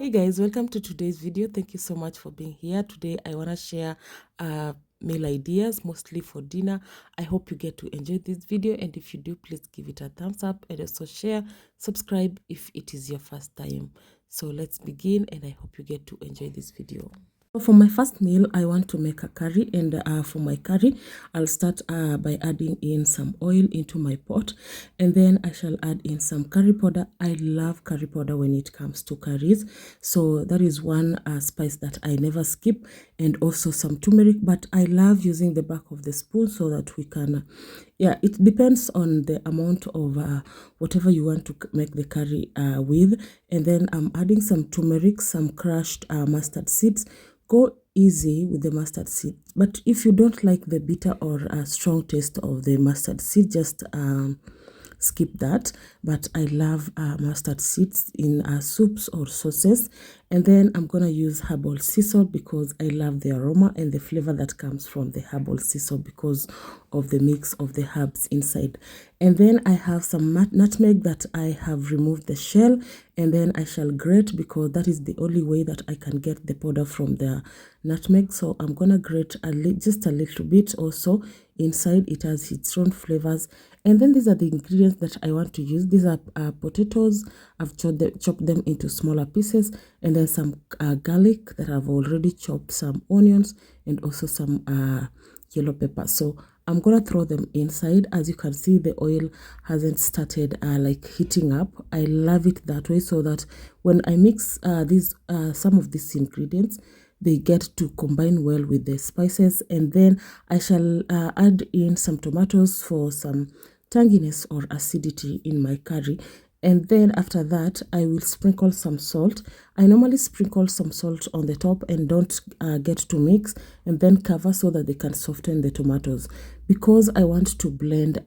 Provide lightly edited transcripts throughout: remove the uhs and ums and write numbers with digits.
Hey guys, welcome to today's video. Thank you so much for being here. Today I want to share meal ideas, mostly for dinner. I hope you get to enjoy this video, and if you do, please give it a thumbs up and also share, subscribe if it is your first time. So let's begin, and I hope you get to enjoy this video. So for my first meal, I want to make a curry, and for my curry, I'll start by adding in some oil into my pot, and then I shall add in some curry powder. I love curry powder when it comes to curries, so that is one spice that I never skip, and also some turmeric, but I love using the back of the spoon so that we can, yeah, it depends on the amount of whatever you want to make the curry with. And then I'm adding some turmeric, some crushed mustard seeds. Go easy with the mustard seed, but if you don't like the bitter or strong taste of the mustard seed, just skip that. But I love mustard seeds in soups or sauces. And then I'm gonna use herbal sea salt because I love the aroma and the flavor that comes from the herbal sea salt because of the mix of the herbs inside. And then I have some nutmeg that I have removed the shell, and then I shall grate because that is the only way that I can get the powder from the nutmeg. So I'm gonna grate just a little bit also inside. It has its own flavors. And then these are the ingredients that I want to use. These are potatoes. I've chopped them into smaller pieces, and then some garlic that I've already chopped, some onions, and also some yellow pepper. So I'm gonna throw them inside. As you can see, the oil hasn't started like heating up. I love it that way, so that when I mix some of these ingredients, they get to combine well with the spices. And then I shall add in some tomatoes for some tanginess or acidity in my curry. And then after that, I will sprinkle some salt. I normally sprinkle some salt on the top and don't get to mix, and then cover so that they can soften the tomatoes. Because I want to blend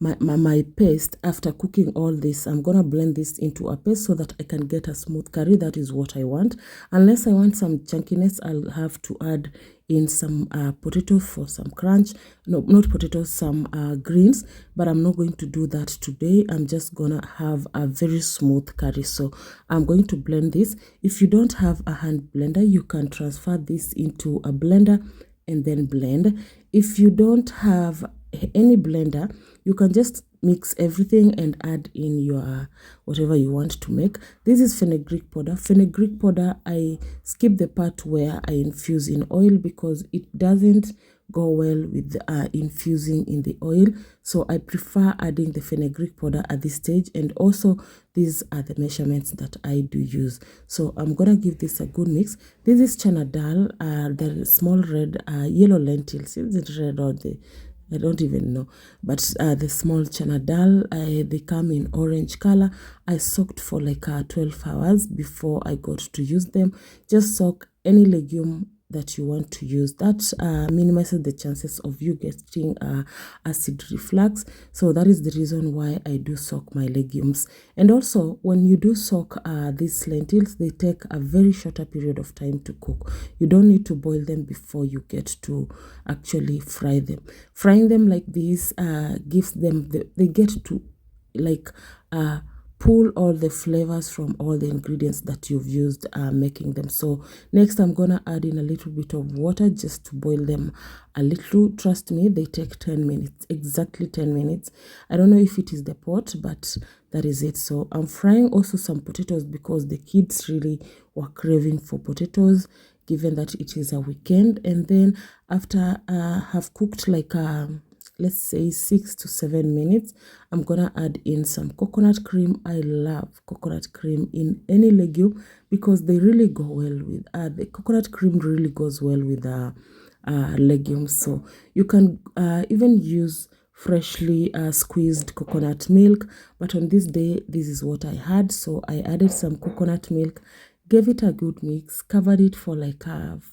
my paste after cooking all this, I'm gonna blend this into a paste so that I can get a smooth curry. That is what I want. Unless I want some chunkiness, I'll have to add in some potatoes for some crunch. No, not potatoes, some greens, but I'm not going to do that today. I'm just gonna have a very smooth curry. So I'm going to blend this. If you don't have a hand blender, you can transfer this into a blender and then blend. If you don't have any blender, you can just mix everything and add in your whatever you want to make. This is fenugreek powder. Fenugreek powder, I skip the part where I infuse in oil because it doesn't go well with infusing in the oil. So I prefer adding the fenugreek powder at this stage, and also these are the measurements that I do use. So I'm gonna give this a good mix. This is chana dal, the small red yellow lentils. Is it red or the I don't even know, but the small chana dal, they come in orange color. I soaked for like 12 hours before I got to use them. Just soak any legume that you want to use. That minimizes the chances of you getting acid reflux. So that is the reason why I do soak my legumes. And also, when you do soak these lentils, they take a very shorter period of time to cook. You don't need to boil them before you get to actually fry them. Frying them like this gives them, they get to like pull all the flavors from all the ingredients that you've used making them. So next I'm gonna add in a little bit of water just to boil them a little. Trust me, they take 10 minutes, exactly 10 minutes. I don't know if it is the pot, but that is it. So I'm frying also some potatoes because the kids really were craving for potatoes, given that it is a weekend. And then after have cooked like let's say 6 to 7 minutes, I'm gonna add in some coconut cream. I love coconut cream in any legume because they really go well with the coconut cream really goes well with legumes. So you can even use freshly squeezed coconut milk, but on this day this is what I had, so I added some coconut milk, gave it a good mix, covered it for like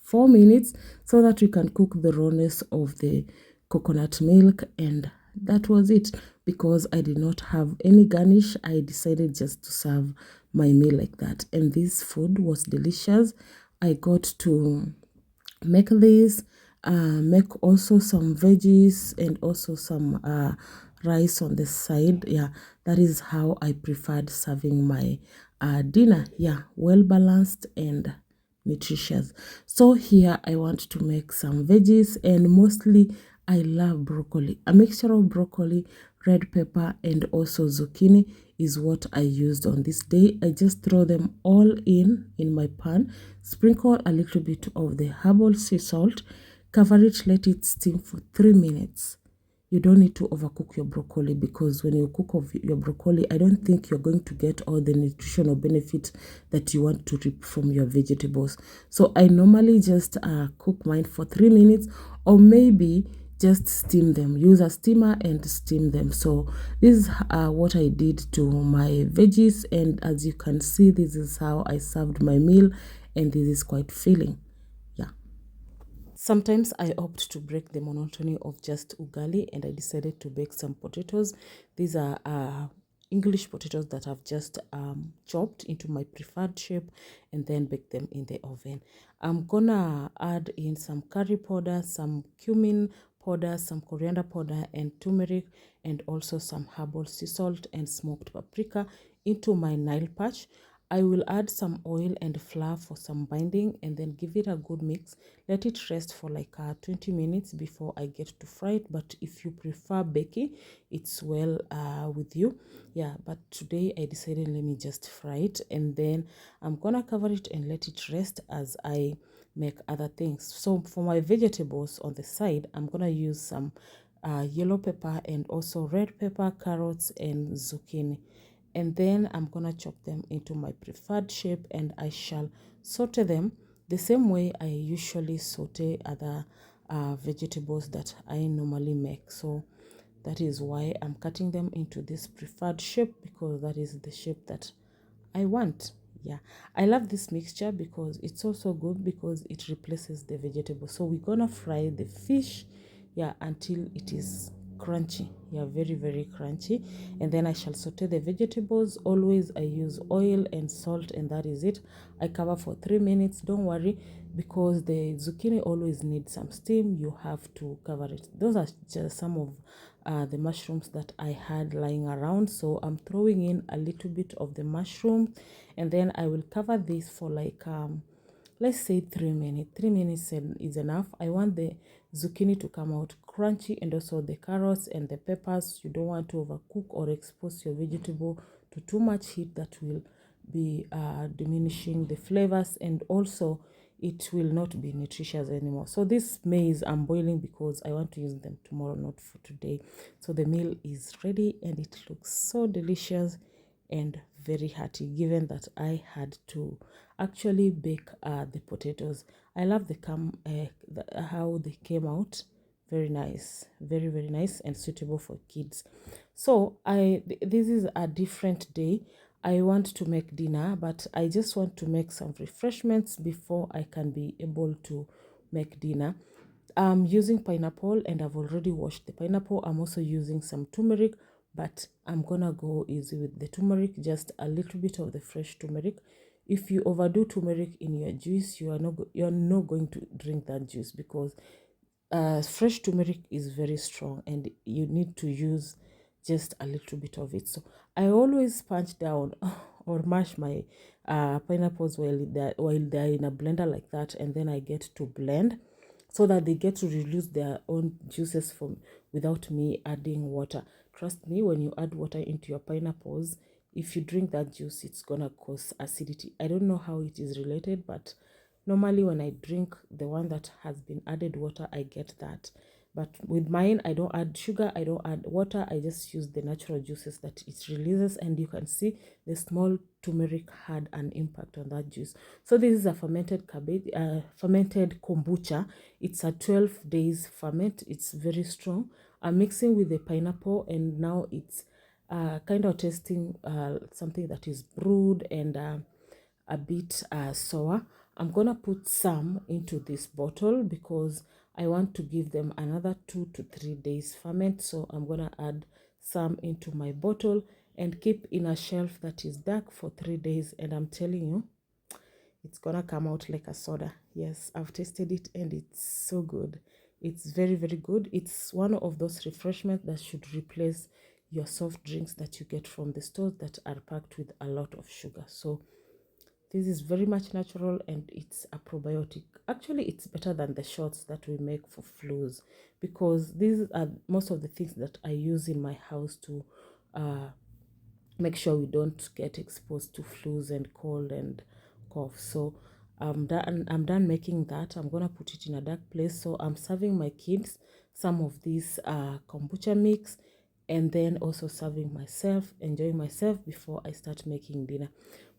4 minutes so that we can cook the rawness of the coconut milk. And that was it. Because I did not have any garnish, I decided just to serve my meal like that, and this food was delicious. I got to make this, make also some veggies and also some rice on the side. Yeah, that is how I preferred serving my dinner. Yeah, well balanced and nutritious. So here I want to make some veggies, and mostly I love broccoli. A mixture of broccoli, red pepper, and also zucchini is what I used on this day. I just throw them all in my pan, sprinkle a little bit of the herbal sea salt, cover it, let it steam for 3 minutes. You don't need to overcook your broccoli, because when you cook your broccoli, I don't think you're going to get all the nutritional benefits that you want to reap from your vegetables. So I normally just cook mine for 3 minutes, or maybe just steam them. Use a steamer and steam them. So this is what I did to my veggies, and as you can see, this is how I served my meal, and this is quite filling. Yeah. Sometimes I opt to break the monotony of just ugali, and I decided to bake some potatoes. These are English potatoes that I've just chopped into my preferred shape and then bake them in the oven. I'm gonna add in some curry powder, some cumin powder, some coriander powder, and turmeric, and also some herbal sea salt and smoked paprika into my Nile patch. I will add some oil and flour for some binding, and then give it a good mix. Let it rest for like 20 minutes before I get to fry it. But if you prefer baking, it's well with you. Yeah, but today I decided let me just fry it, and then I'm gonna cover it and let it rest as I make other things. So for my vegetables on the side, I'm gonna use some yellow pepper and also red pepper, carrots, and zucchini. And then I'm gonna chop them into my preferred shape, and I shall saute them the same way I usually saute other vegetables that I normally make. So that is why I'm cutting them into this preferred shape, because that is the shape that I want. Yeah, I love this mixture because it's also good because it replaces the vegetable. So we're gonna fry the fish, yeah, until it is crunchy. Yeah, very very crunchy. And then I shall saute the vegetables. Always I use oil and salt, and that is it. I cover for 3 minutes. Don't worry, because the zucchini always needs some steam. You have to cover it. Those are just some of the mushrooms that I had lying around, so I'm throwing in a little bit of the mushroom, and then I will cover this for like let's say 3 minutes. 3 minutes is enough. I want the zucchini to come out crunchy, and also the carrots and the peppers. You don't want to overcook or expose your vegetable to too much heat. That will be diminishing the flavors, and also it will not be nutritious anymore. So this maize I'm boiling because I want to use them tomorrow, not for today. So the meal is ready, and it looks so delicious and very hearty, given that I had to actually bake the potatoes. I love how they came out. Very nice, very very nice, and suitable for kids. So this is a different day. I want to make dinner, but I just want to make some refreshments before I can be able to make dinner. I'm using pineapple, and I've already washed the pineapple. I'm also using some turmeric, but I'm gonna go easy with the turmeric, just a little bit of the fresh turmeric. If you overdo turmeric in your juice, you're not going to drink that juice, because fresh turmeric is very strong, and you need to use just a little bit of it. So I always punch down or mash my pineapples while they're in a blender like that, and then I get to blend so that they get to release their own juices from without me adding water. Trust me, when you add water into your pineapples, if you drink that juice, it's gonna cause acidity. I don't know how it is related, but normally when I drink the one that has been added water, I get that. But with mine, I don't add sugar, I don't add water, I just use the natural juices that it releases, and you can see the small turmeric had an impact on that juice. So this is a fermented fermented kombucha. It's a 12 days ferment. It's very strong. I'm mixing with the pineapple, and now it's kind of tasting something that is brewed and a bit sour. I'm gonna put some into this bottle because I want to give them another 2 to 3 days ferment. So I'm gonna add some into my bottle and keep in a shelf that is dark for 3 days, and I'm telling you, it's gonna come out like a soda. Yes, I've tasted it, and it's so good. It's very very good. It's one of those refreshments that should replace your soft drinks that you get from the stores that are packed with a lot of sugar. So this is very much natural and it's a probiotic. Actually, it's better than the shots that we make for flus, because these are most of the things that I use in my house to uh, make sure we don't get exposed to flus and cold and cough. So I'm done making that. I'm gonna put it in a dark place. So I'm serving my kids some of this kombucha mix, and then also serving myself, enjoying myself before I start making dinner.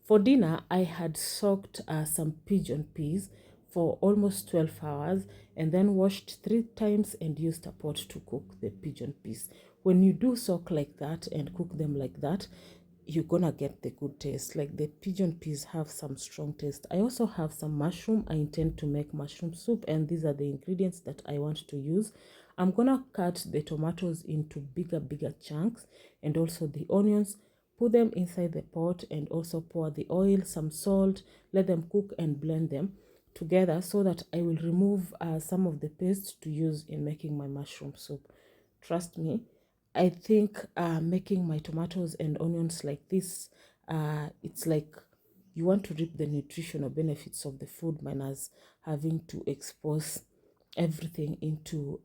For dinner, I had soaked some pigeon peas for almost 12 hours and then washed 3 times and used a pot to cook the pigeon peas. When you do soak like that and cook them like that, you're gonna get the good taste. Like the pigeon peas have some strong taste. I also have some mushroom. I intend to make mushroom soup, and these are the ingredients that I want to use. I'm gonna cut the tomatoes into bigger chunks, and also the onions. Put them inside the pot and also pour the oil, some salt, let them cook and blend them together so that I will remove some of the paste to use in making my mushroom soup. Trust me, I think making my tomatoes and onions like this, it's like you want to reap the nutritional benefits of the food minus having to expose everything into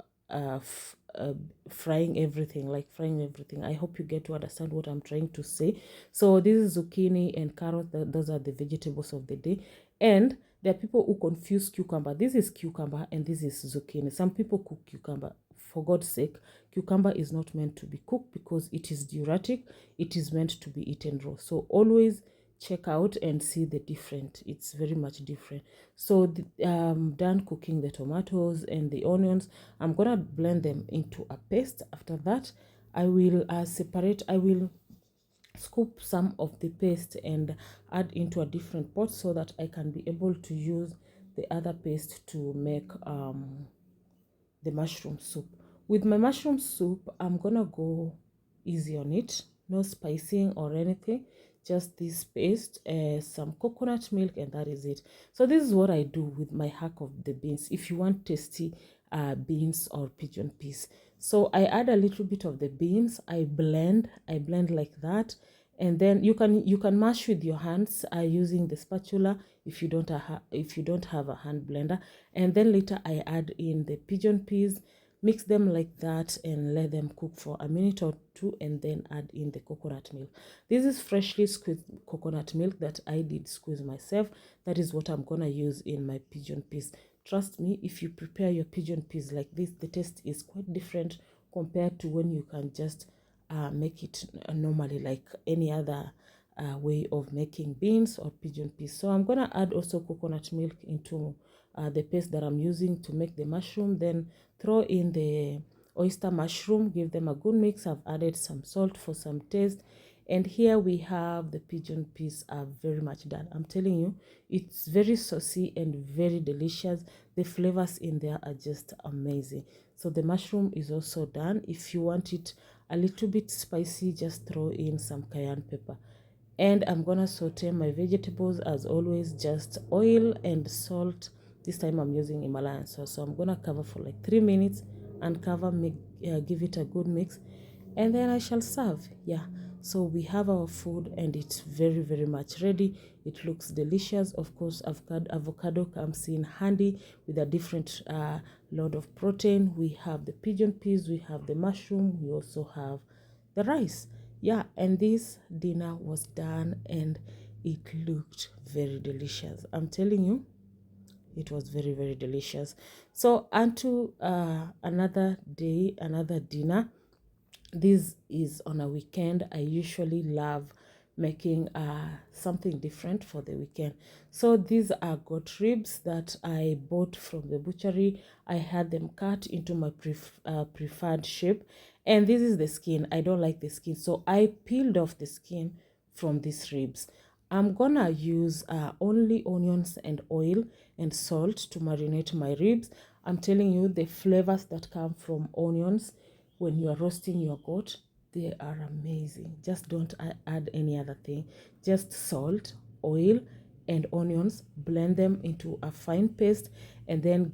frying everything, like frying everything. I hope you get to understand what I'm trying to say. So this is zucchini and carrot. Those are the vegetables of the day. And there are people who confuse cucumber. This is cucumber and this is zucchini. Some people cook cucumber. For God's sake, cucumber is not meant to be cooked because it is diuretic. It is meant to be eaten raw. So always check out and see the different. It's very much different. So done cooking the tomatoes and the onions. I'm gonna blend them into a paste. After that, I will I will scoop some of the paste and add into a different pot so that I can be able to use the other paste to make the mushroom soup. With my mushroom soup, I'm gonna go easy on it, no spicing or anything, just this paste, some coconut milk, and that is it. So this is what I do with my hack of the beans if you want tasty beans or pigeon peas. So I add a little bit of the beans, I blend like that, and then you can mash with your hands using the spatula if you don't have a hand blender. And then later I add in the pigeon peas, mix them like that and let them cook for a minute or two, and then add in the coconut milk. This is freshly squeezed coconut milk that I did squeeze myself. That is what I'm gonna use in my pigeon peas. Trust me, if you prepare your pigeon peas like this, the taste is quite different compared to when you can just make it normally like any other way of making beans or pigeon peas. So I'm gonna add also coconut milk into the paste that I'm using to make the mushroom, then throw in the oyster mushroom, give them a good mix. I've added some salt for some taste, and here we have the pigeon peas are very much done. I'm telling you, it's very saucy and very delicious. The flavors in there are just amazing. So the mushroom is also done. If you want it a little bit spicy, just throw in some cayenne pepper. And I'm gonna saute my vegetables as always, just oil and salt. This time I'm using Himalayan salt, so I'm gonna cover for like 3 minutes and give it a good mix, and then I shall serve. Yeah, so we have our food and it's very much ready. It looks delicious. Of course, avocado comes in handy with a different load of protein. We have the pigeon peas, we have the mushroom, we also have the rice. Yeah, and this dinner was done and it looked very delicious. I'm telling you, it was very delicious. So unto another day, another dinner. This is on a weekend. I usually love making something different for the weekend. So these are goat ribs that I bought from the butchery. I had them cut into my preferred shape, and this is the skin. I don't like the skin, so I peeled off the skin from these ribs. I'm gonna use only onions and oil and salt to marinate my ribs. I'm telling you, the flavors that come from onions when you are roasting your goat, they are amazing. Just don't add any other thing. Just salt, oil, and onions. Blend them into a fine paste, and then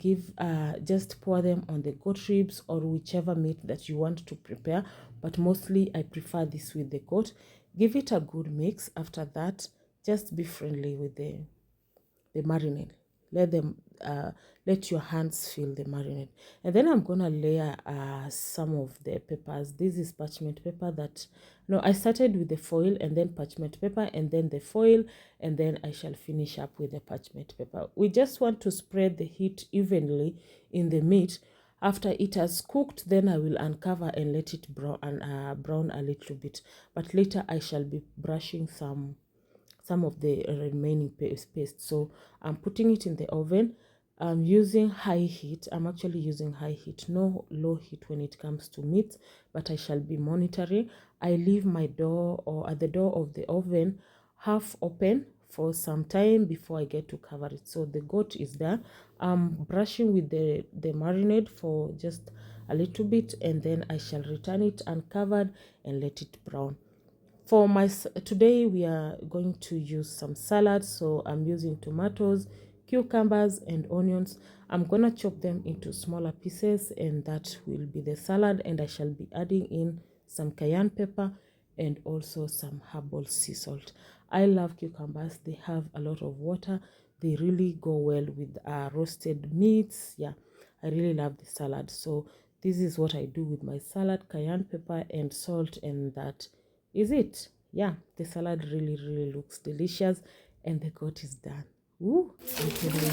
just pour them on the goat ribs or whichever meat that you want to prepare. but mostly I prefer this with the goat. Give it a good mix. After that, just be friendly with the marinade. Let them let your hands feel the marinade, and then I'm gonna layer some of the peppers. This is parchment pepper that, no, I started with the foil and then parchment pepper and then the foil, and then I shall finish up with the parchment pepper. We just want to spread the heat evenly in the meat. After it has cooked, then I will uncover and let it brown a little bit, but later I shall be brushing some of the remaining paste. So I'm putting it in the oven. I'm using high heat. I'm actually using high heat, no low heat when it comes to meat, but I shall be monitoring. I leave my door, or at the door of the oven, half open for some time before I get to cover it. So the goat is there. I'm brushing with the marinade for just a little bit, and then I shall return it uncovered and let it brown. For today, we are going to use some salad. So I'm using tomatoes, cucumbers, and onions. I'm gonna chop them into smaller pieces, and that will be the salad. And I shall be adding in some cayenne pepper and also some herbal sea salt. I love cucumbers. They have a lot of water. They really go well with roasted meats. Yeah, I really love the salad. So this is what I do with my salad: cayenne pepper and salt, and that is it. Yeah, the salad really looks delicious, and the goat is done. Ooh, I'm telling you,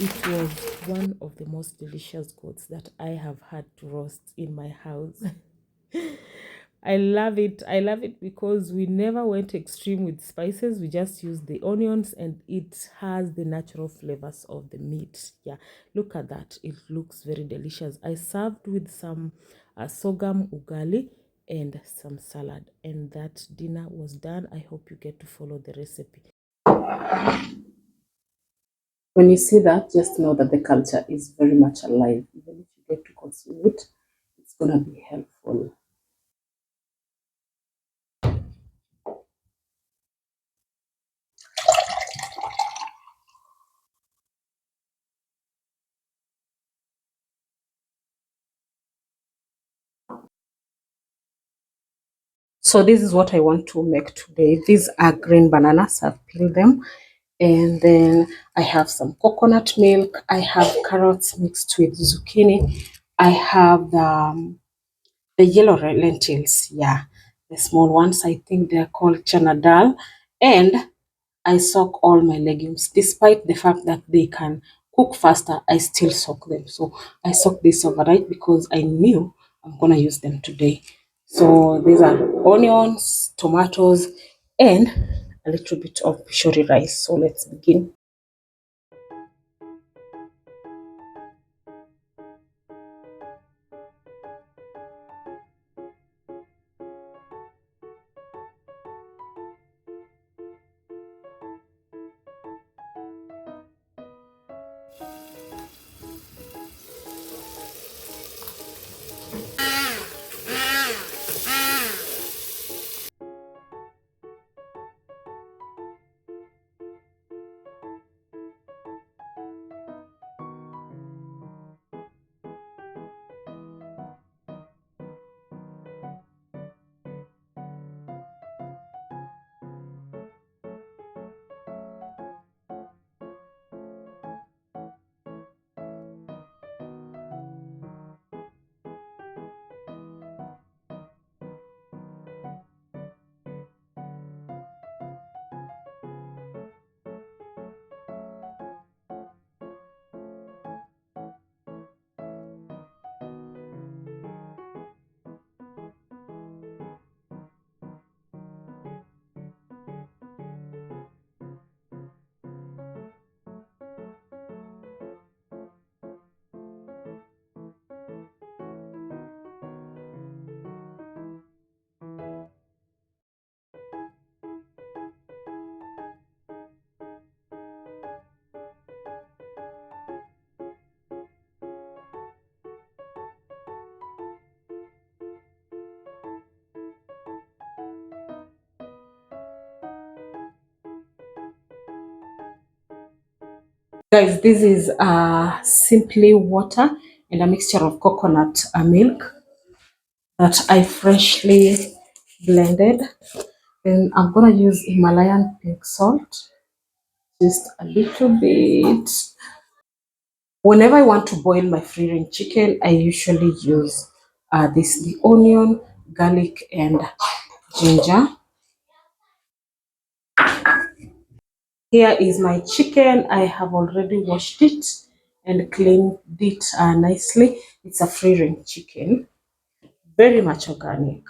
it was one of the most delicious goats that I have had to roast in my house. I love it. I love it because we never went extreme with spices. We just used the onions, and it has the natural flavors of the meat. Yeah, look at that. It looks very delicious. I served with some sorghum ugali and some salad, and that dinner was done. I hope you get to follow the recipe. When you see that, just know that the culture is very much alive. Even if you get to consume it, it's going to be helpful. So this is what I want to make today. These are green bananas. I've peeled them. And then I have some coconut milk. I have carrots mixed with zucchini. I have the yellow lentils. Yeah, the small ones. I think they're called chana dal. And I soak all my legumes. Despite the fact that they can cook faster, I still soak them. So I soak this overnight because I knew I'm going to use them today. So these are onions, tomatoes, and a little bit of pishori rice. So let's begin. Guys, this is simply water and a mixture of coconut milk. that I freshly blended. And I'm gonna use Himalayan pink salt, just a little bit. Whenever I want to boil my free range chicken, I usually use the onion, garlic, and ginger. Here is my chicken. I have already washed it and cleaned it nicely. It's a free range chicken, very much organic.